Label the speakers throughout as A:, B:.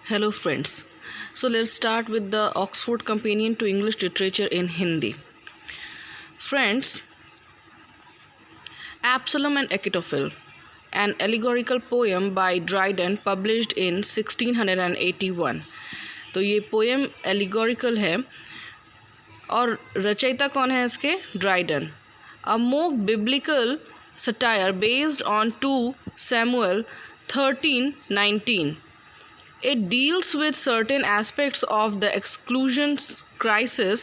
A: Hello friends. So let's start with the Oxford Companion to English Literature in Hindi. Friends, Absalom and Achitophel, an allegorical poem by Dryden published in 1681. तो ये poem allegorical है और रचयिता कौन है इसके? Dryden. A mock biblical satire based on 2 Samuel 13:19. It deals with certain aspects of the exclusion crisis,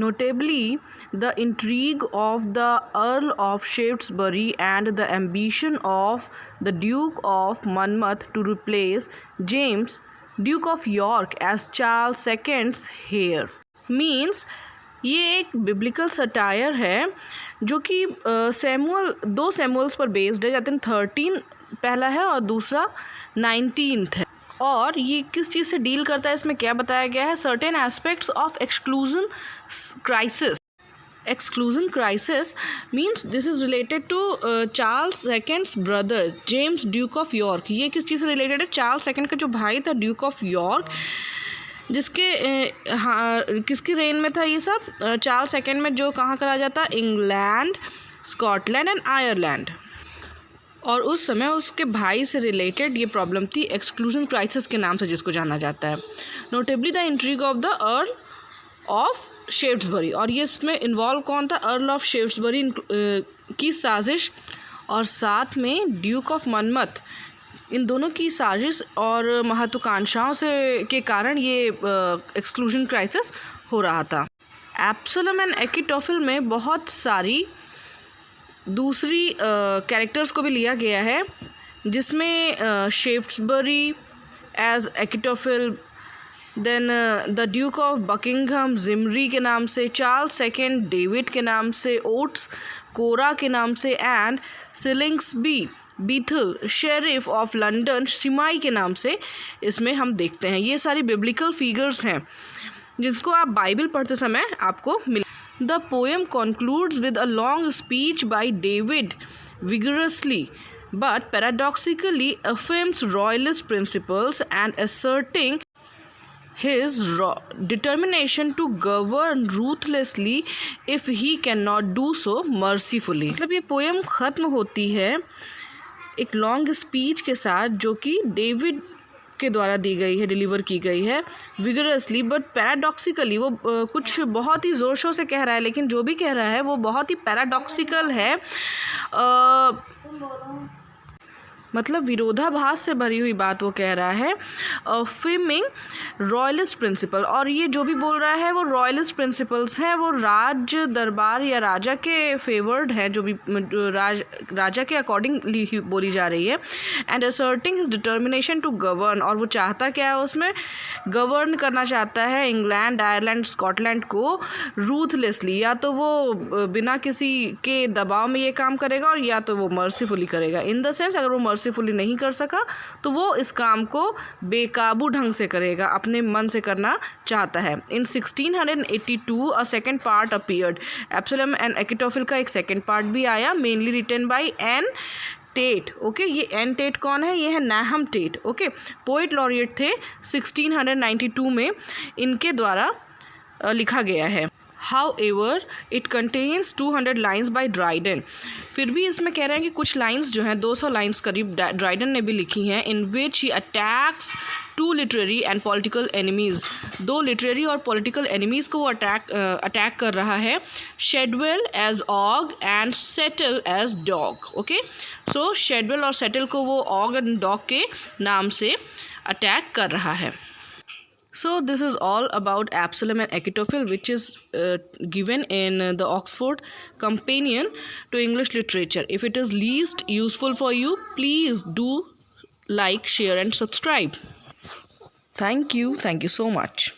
A: notably the intrigue of the Earl of Shaftesbury and the ambition of the Duke of Monmouth to replace James, Duke of York, as Charles II's heir. Means ये एक biblical satire है जो कि दो Samuel's पर based है. जाते 13 पहला है और दूसरा 19 है. और ये किस चीज़ से डील करता है, इसमें क्या बताया गया है? Certain aspects of exclusion crisis. Exclusion crisis means this is related to Charles second's brother James Duke of York. ये किस चीज़ से रिलेटेड है? चार्ल्स सेकेंड का जो भाई था ड्यूक ऑफ यॉर्क, जिसके किसकी रेन में था ये सब? चार्ल्स सेकेंड में, जो कहाँ करा जाता? England, Scotland and Ireland. और उस समय उसके भाई से रिलेटेड ये प्रॉब्लम थी, एक्सक्लूजन क्राइसिस के नाम से जिसको जाना जाता है. Notably the intrigue of the Earl of Shaftesbury. और ये इसमें इन्वॉल्व कौन था? अर्ल ऑफ शेफ्ट्सबरी की साजिश और साथ में ड्यूक ऑफ मनमथ. इन दोनों की साजिश और महत्वाकांक्षाओं से के कारण ये एक्सक्लूजन क्राइसिस हो रहा था. एब्सलम एंड एकिटोफेल में बहुत सारी दूसरी कैरेक्टर्स को भी लिया गया है, जिसमें Shaftesbury as Achitophel, then the Duke of Buckingham Zimri के नाम से, चार्ल्स सेकेंड डेविड के नाम से, ओट्स कोरा के नाम से, and सिलिंग्सबी Bethel sheriff of London शिमाई के नाम से इसमें हम देखते हैं. ये सारी बिब्लिकल फिगर्स हैं जिसको आप बाइबल पढ़ते समय आपको मिल. The poem concludes with a long speech by David, vigorously but paradoxically affirms royalist principles and asserting his determination to govern ruthlessly if he cannot do so mercifully. मतलब ये poem ख़त्म होती है एक लॉन्ग स्पीच के साथ जो कि डेविड के द्वारा दी गई है, डिलीवर की गई है विगरसली बट पैराडॉक्सिकली. वो कुछ बहुत ही ज़ोर शोर से कह रहा है, लेकिन जो भी कह रहा है वो बहुत ही पैराडॉक्सिकल है, मतलब विरोधाभास से भरी हुई बात वो कह रहा है. फिमिंग रॉयलिस्ट प्रिंसिपल. और ये जो भी बोल रहा है वो रॉयलिस्ट प्रिंसिपल्स हैं, वो राज दरबार या राजा के फेवर्ड हैं, जो भी राजा के अकॉर्डिंग बोली जा रही है. And asserting his determination to govern. और वो चाहता क्या है? उसमें गवर्न करना चाहता है इंग्लैंड, आयरलैंड, स्कॉटलैंड को रूथलेसली. या तो वो बिना किसी के दबाव में ये काम करेगा और या तो वो मर्सीफुली करेगा. इन द सेंस अगर वो मर्सीफुली नहीं कर सका तो वो इस काम को बेकाबू ढंग से करेगा, अपने मन से करना चाहता है. In 1682 a second part appeared. Absalom and Achitophel का एक सेकेंड पार्ट भी आया, mainly written by N Tate. Okay, ये एन टेट कौन है? ये है नाहम टेट. ओके, पोइट लॉरिएट थे 1692 में, इनके द्वारा लिखा गया है. However, it contains 200 lines by Dryden. फिर भी इसमें कह रहे हैं कि कुछ लाइंस जो हैं 200 लाइंस करीब ड्राइडन ने भी लिखी हैं, in which he attacks 2 literary and political enemies. 2 literary और पॉलिटिकल एनिमीज़ को वो अटैक कर रहा है. Shadwell as Og and Settle as Doeg. Okay, so Shadwell और सेटल को वो ऑग एंड डॉग के नाम से अटैक कर रहा है. So this is all about Absalom and Achitophel, which is given in the Oxford Companion to English Literature. If it is least useful for you, please do like, share and subscribe. Thank you so much.